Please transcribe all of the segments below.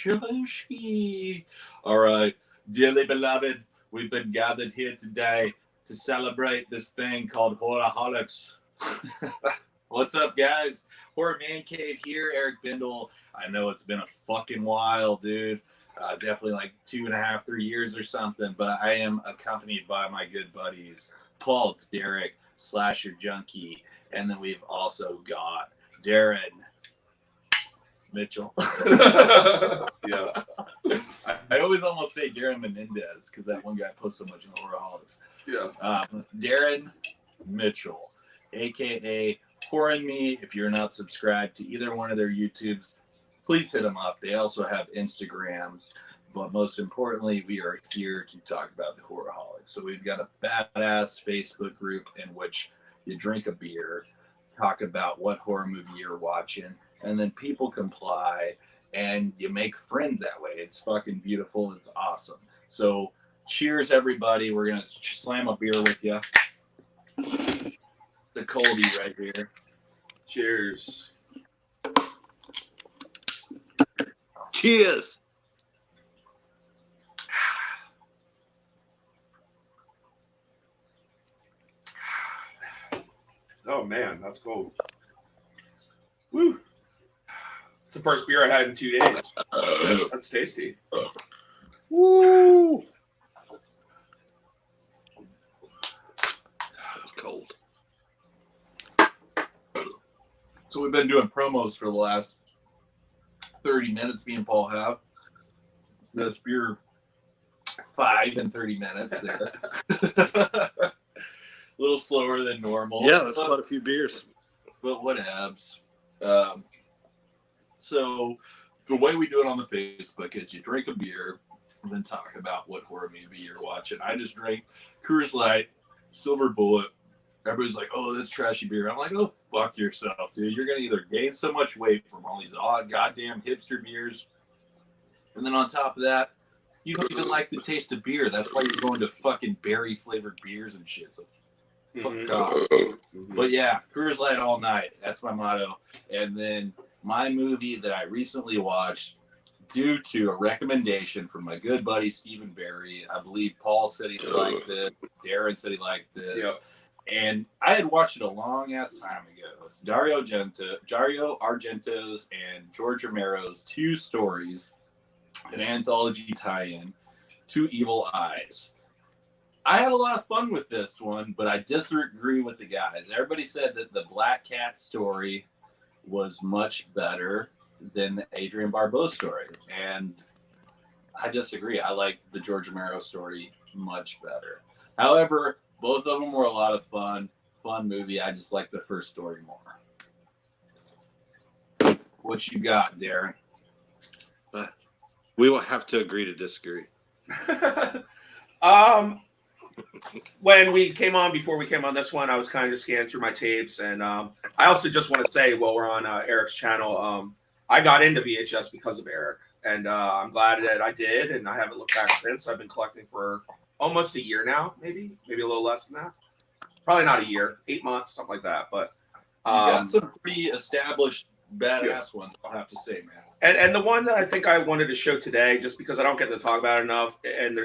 Shoshi. All right, dearly beloved, we've been gathered here today to celebrate this thing called Horrorholics. What's up, guys? Horror Man Cave here, Eric Bindle. I know it's been a fucking while, dude. Definitely like 2.5, 3 years or something, but I am accompanied by my good buddies, Paul, Derek, Slasher Junkie, and then we've also got Darren Mitchell. Yeah. I always almost say Darren Menendez because that one guy put so much in Horrorholics. Yeah. Darren Mitchell, aka Horror and Me. If you're not subscribed to either one of their YouTubes, please hit them up. They also have Instagrams, but most importantly, we are here to talk about the Horrorholics. So we've got a badass Facebook group in which you drink a beer, talk about what horror movie you're watching, and then people comply, and you make friends that way. It's fucking beautiful. It's awesome. So cheers, everybody. We're going to slam a beer with you. It's a coldie right here. Cheers. Cheers. Oh, man, that's cold. Woo. It's the first beer I had in 2 days. That's tasty. Woo. That was cold. So we've been doing promos for the last 30 minutes, me and Paul have. This beer, 5 and 30 minutes there. A little slower than normal. Yeah, that's quite a few beers. But whatevs. So the way we do it on the Facebook is you drink a beer and then talk about what horror movie you're watching. I just drank Coors Light, Silver Bullet. Everybody's like, oh, that's trashy beer. I'm like, oh, fuck yourself, dude. You're going to either gain so much weight from all these odd goddamn hipster beers. And then on top of that, you don't even like the taste of beer. That's why you're going to fucking berry-flavored beers and shit. So fuck off. But yeah, Coors Light all night. That's my motto. And then my movie that I recently watched due to a recommendation from my good buddy Stephen Barry. I believe Paul said he liked it. Darren said he liked this. Yep. And I had watched it a long ass time ago. It's Dario Argento's and George Romero's Two Stories, an anthology tie-in, Two Evil Eyes. I had a lot of fun with this one, but I disagree with the guys. Everybody said that the Black Cat story was much better than the Adrienne Barbeau story, and I disagree. I like the George Romero story much better. However, both of them were a lot of fun movie. I just like the first story more. What you got, Darren? We will have to agree to disagree. When we came on, before we came on this one, I was kind of just scanning through my tapes, and I also just want to say, while we're on Eric's channel, I got into VHS because of Eric, and I'm glad that I did, and I haven't looked back since. I've been collecting for almost a year now, maybe a little less than that. Probably not a year, 8 months, something like that. But you got some pretty established badass ones, I'll have to say, man. And the one that I think I wanted to show today, just because I don't get to talk about it enough, and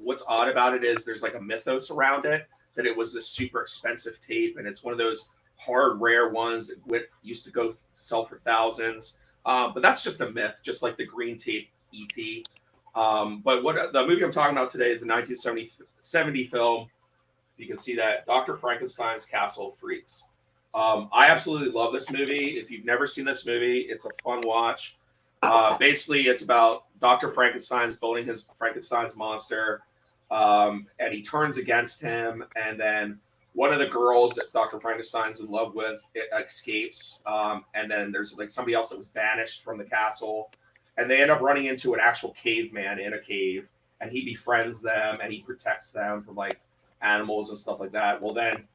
what's odd about it is there's like a mythos around it, that it was this super expensive tape, and it's one of those hard, rare ones that used to go sell for thousands. But that's just a myth, just like the green tape E.T. But what the movie I'm talking about today is a 1970 film. You can see that, Dr. Frankenstein's Castle Freaks. I absolutely love this movie. If you've never seen this movie, it's a fun watch. Basically, it's about Dr. Frankenstein's building his Frankenstein's monster, and he turns against him, and then one of the girls that Dr. Frankenstein's in love with escapes, and then there's like somebody else that was banished from the castle, and they end up running into an actual caveman in a cave, and he befriends them, and he protects them from like animals and stuff like that. Well, then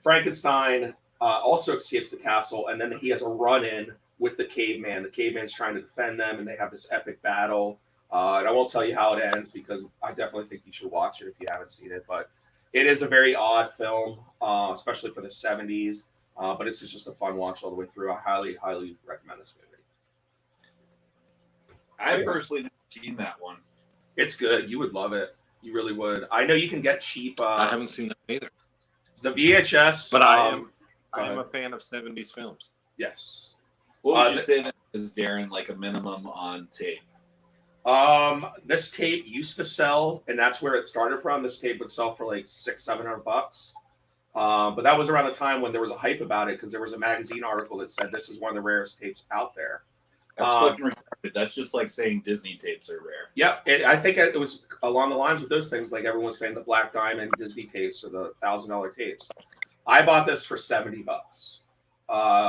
Frankenstein also escapes the castle, and then he has a run-in with the caveman. The caveman's trying to defend them, and they have this epic battle. And I won't tell you how it ends because I definitely think you should watch it if you haven't seen it. But it is a very odd film, especially for the 70s. But it's just a fun watch all the way through. I highly, highly recommend this movie. I personally never seen that one. It's good. You would love it. You really would. I know you can get cheap. I haven't seen that either. The VHS, But I am go a fan of 70s films. yes. What would you say that is, Darren, like a minimum on tape? This tape used to sell, and that's where it started from. This tape would sell for like $600-700. But that was around the time when there was a hype about it because there was a magazine article that said this is one of the rarest tapes out there. That's fucking retarded. That's just like saying Disney tapes are rare. Yeah, I think it was along the lines with those things. Like everyone's saying the Black Diamond Disney tapes or the $1,000 tapes. I bought this for $70,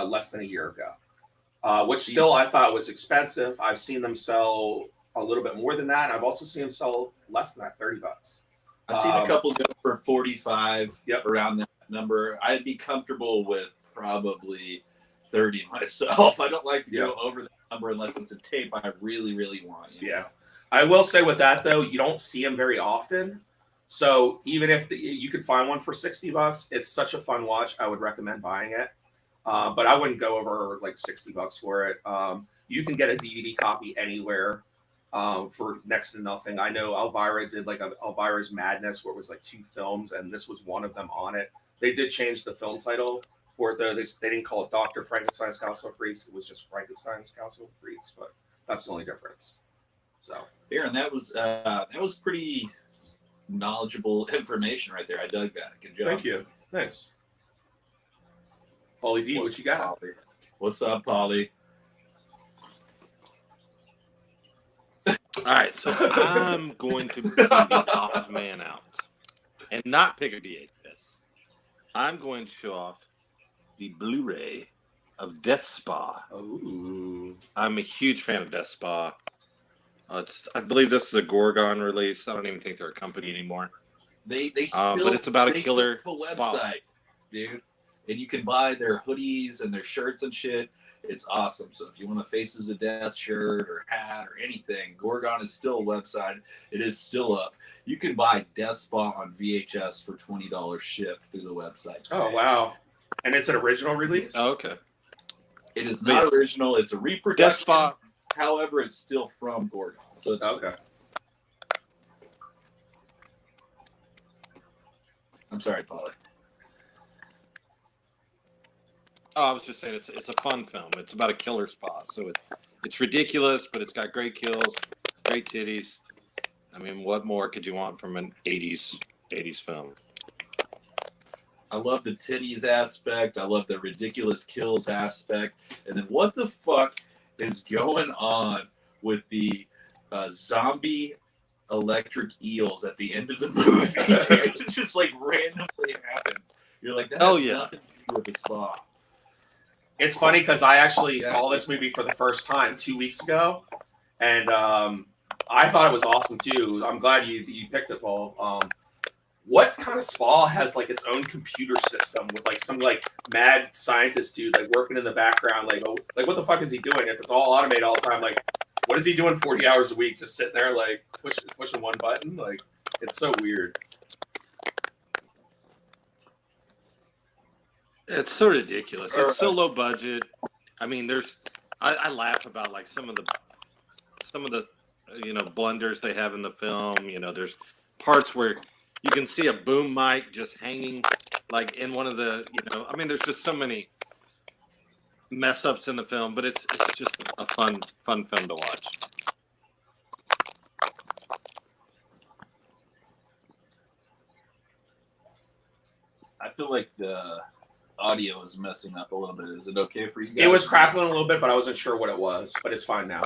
less than a year ago, which still I thought was expensive. I've seen them sell a little bit more than that. I've also seen them sell less than that, $30. I've seen a couple go for 45. Yep. Around that number. I'd be comfortable with probably 30 myself. I don't like to go over that number unless it's a tape I really, really want. Yeah. I will say with that though, you don't see them very often. So even if you could find one for $60, it's such a fun watch. I would recommend buying it. But I wouldn't go over like $60 for it. You can get a DVD copy anywhere for next to nothing. I know Elvira did like Elvira's Madness where it was like 2 films and this was one of them on it. They did change the film title for it though. They didn't call it Dr. Frankenstein's Castle of Freaks. It was just Frankenstein's Castle of Freaks, but that's the only difference. So Aaron, that was pretty knowledgeable information right there. I dug that. Good job. thank you. Thanks. Paulie D, what you got? Polly? What's up, Polly? All right, so I'm going to be the odd man out and not pick a VHS. I'm going to show off the Blu-ray of Death Spa. Ooh. I'm a huge fan of Death Spa. I believe this is a Gorgon release. I don't even think they're a company anymore. They but it's about a killer still have a spa. website, dude, and you can buy their hoodies and their shirts and shit. It's awesome. So if you want a Faces of Death shirt or hat or anything, Gorgon is still a website. It is still up. You can buy Death Spa on VHS for $20 shipped through the website. Oh wow! And it's an original release. Oh, okay. It is not original. It's a reproduction. Death Spa. However, it's still from Gorgon. So it's Okay. I'm sorry, Polly. Oh, I was just saying it's a fun film. It's about a killer spa, so it's ridiculous, but it's got great kills, great titties. I mean, what more could you want from an 80s film? I love the titties aspect. I love the ridiculous kills aspect. And then what the fuck is going on with the zombie electric eels at the end of the movie? It just like randomly happens. You're like, that has nothing to do with the spa. It's funny because I actually saw this movie for the first time 2 weeks ago, and I thought it was awesome too. I'm glad you picked it, Paul. What kind of spa has like its own computer system with like some like mad scientist dude like working in the background? Like, what the fuck is he doing? If it's all automated all the time, like, what is he doing 40 hours a week? Just sitting there like pushing one button? Like, it's so weird. It's so ridiculous. It's so low budget. I mean, I laugh about like some of the blunders they have in the film. There's parts where you can see a boom mic just hanging like in one of the, I mean, there's just so many mess ups in the film, but it's just a fun film to watch. I feel like the audio is messing up a little bit. Is it okay for you guys? It was crackling a little bit, but I wasn't sure what it was. But it's fine now.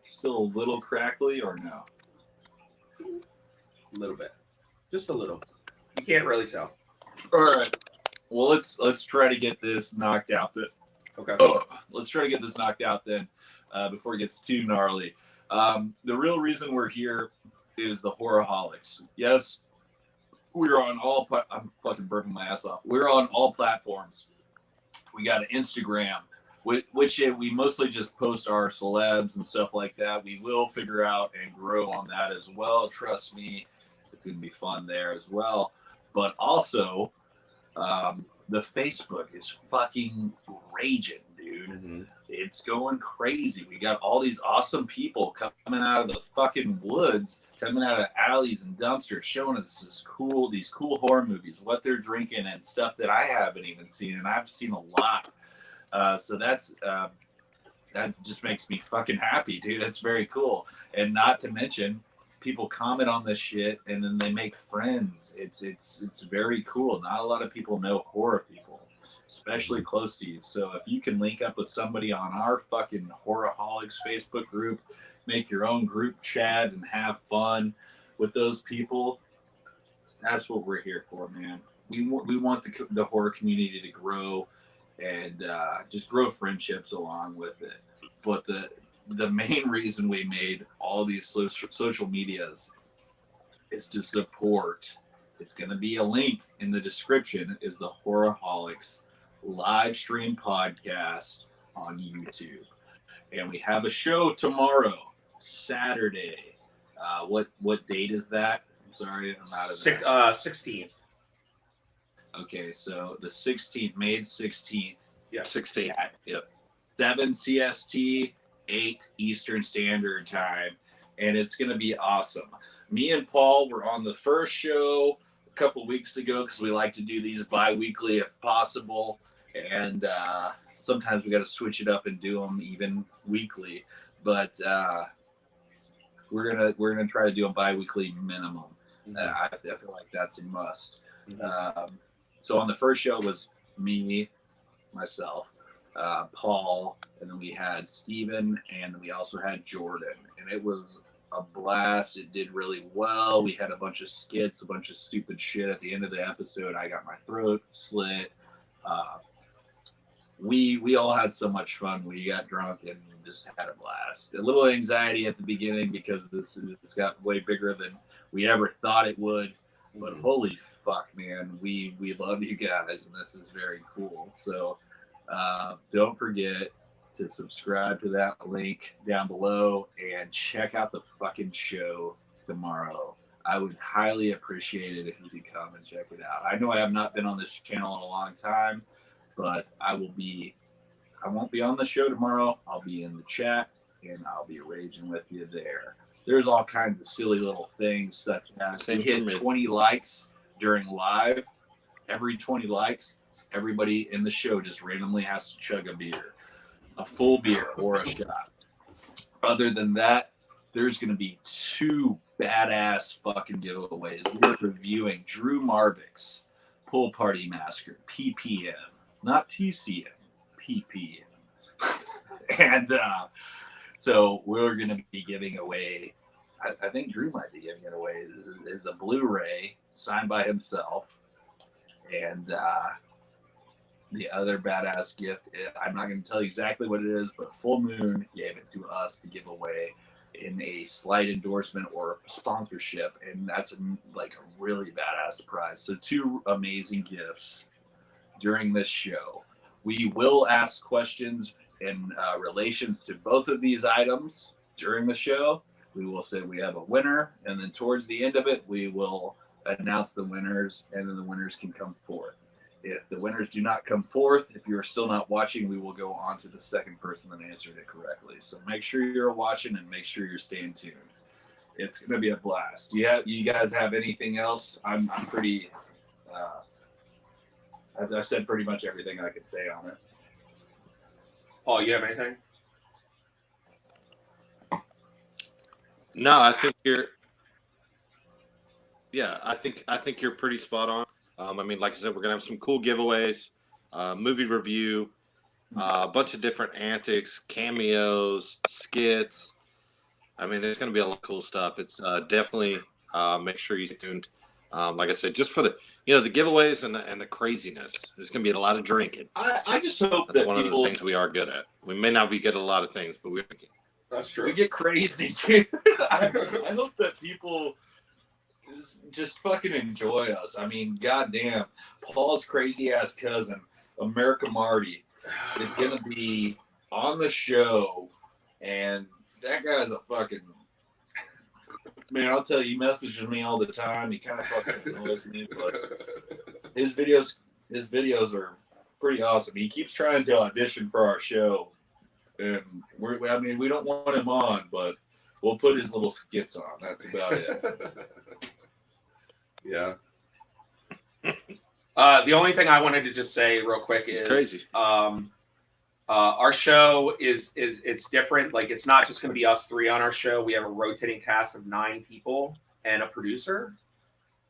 Still a little crackly or no? A little bit, just a little. You can't really tell. All right. Well, let's try to get this knocked out. Okay. Let's try to get this knocked out then, before it gets too gnarly. The real reason we're here is the Horrorholics. Yes, we're on all. I'm fucking burping my ass off. We're on all platforms. We got an Instagram, which we mostly just post our celebs and stuff like that. We will figure out and grow on that as well. Trust me, it's gonna be fun there as well. But also, the Facebook is fucking raging, dude. dude. Mm-hmm. It's going crazy. We got all these awesome people coming out of the fucking woods, coming out of alleys and dumpsters, showing us these cool horror movies, what they're drinking, and stuff that I haven't even seen, and I've seen a lot. So that just makes me fucking happy, dude. That's very cool. And not to mention, people comment on this shit, and then they make friends. It's very cool. Not a lot of people know horror people, especially close to you. So if you can link up with somebody on our fucking Horrorholics Facebook group, make your own group chat and have fun with those people, that's what we're here for, man. We want the horror community to grow and just grow friendships along with it. But the main reason we made all these social medias is to support. It's going to be a link in the description, is the Horrorholics live stream podcast on YouTube. And we have a show tomorrow, Saturday. What date is that? I'm sorry, I'm out of there. 16th. Okay, so the 16th, May 16th. Yeah, 16th. Yep. 7 CST, 8 Eastern Standard Time, and it's going to be awesome. Me and Paul were on the first show a couple weeks ago because we like to do these bi-weekly if possible, and sometimes we got to switch it up and do them even weekly, but we're gonna try to do a bi-weekly minimum. I feel like that's a must. So on the first show was me, myself, Paul, and then we had Steven, and we also had Jordan, and it was a blast. It did really well. We had a bunch of skits, a bunch of stupid shit at the end of the episode. I got my throat slit. We all had so much fun. We got drunk and just had a blast. A little anxiety at the beginning because this got way bigger than we ever thought it would, but holy fuck, man, we love you guys, and this is very cool. So don't forget to subscribe to that link down below and check out the fucking show tomorrow. I would highly appreciate it if you could come and check it out. I know I have not been on this channel in a long time, but I won't be on the show tomorrow. I'll be in the chat and I'll be raging with you there. There's all kinds of silly little things, such as we hit 20 likes during live. Every 20 likes, everybody in the show just randomly has to chug a beer, a full beer or a shot. Other than that, there's going to be 2 badass fucking giveaways. We're reviewing Drew Marvick's Pool Party Massacre, PPM, not TCM, PPM. And so we're going to be giving away, I think Drew might be giving it away, is a Blu-ray signed by himself. And the other badass gift, I'm not going to tell you exactly what it is, but Full Moon gave it to us to give away in a slight endorsement or sponsorship, and that's like a really badass prize. So 2 amazing gifts during this show. We will ask questions in relations to both of these items during the show. We will say we have a winner, and then towards the end of it, we will announce the winners, and then the winners can come forth. If the winners do not come forth, if you're still not watching, we will go on to the second person that answered it correctly. So make sure you're watching and make sure you're staying tuned. It's going to be a blast. You guys have anything else? I'm pretty... I've said pretty much everything I could say on it. Paul, you have anything? No, I think you're. Yeah, I think you're pretty spot on. I mean, like I said, we're gonna have some cool giveaways, movie review, a bunch of different antics, cameos, skits. I mean, there's gonna be a lot of cool stuff. It's definitely make sure you stay tuned. Like I said, just for the the giveaways and the craziness. There's gonna be a lot of drinking. I just hope That's one of the things we are good at. We may not be good at a lot of things, but we're. That's true. We get crazy, dude. I hope that people just fucking enjoy us. I mean, goddamn, Paul's crazy ass cousin, America Marty, is gonna be on the show, and that guy's a fucking man. I'll tell you, he messages me all the time. He kind of fucking annoys me, but his videos are pretty awesome. He keeps trying to audition for our show, and we don't want him on, but we'll put his little skits on. That's about it. Yeah. The only thing I wanted to just say real quick is crazy. Our show is it's different. Like, it's not just going to be us three on our show. We have a rotating cast of 9 people and a producer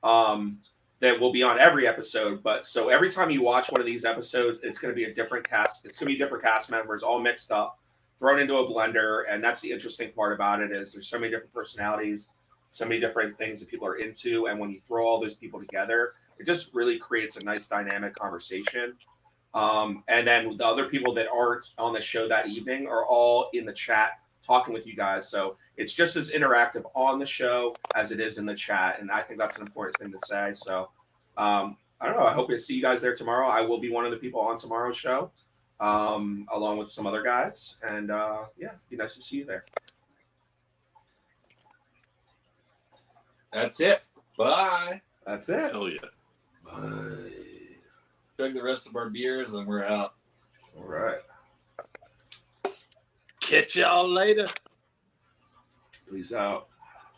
that will be on every episode. But so every time you watch one of these episodes, it's going to be a different cast. It's going to be different cast members all mixed up, thrown into a blender. And that's the interesting part about it, is there's so many different personalities, so many different things that people are into. And when you throw all those people together, it just really creates a nice dynamic conversation. And then the other people that aren't on the show that evening are all in the chat talking with you guys. So it's just as interactive on the show as it is in the chat. And I think that's an important thing to say. So I don't know. I hope to see you guys there tomorrow. I will be one of the people on tomorrow's show, along with some other guys. And yeah, be nice to see you there. That's it. Bye. That's it. Oh, yeah. Bye. Drink the rest of our beers, and we're out. All right. Catch y'all later. Peace out.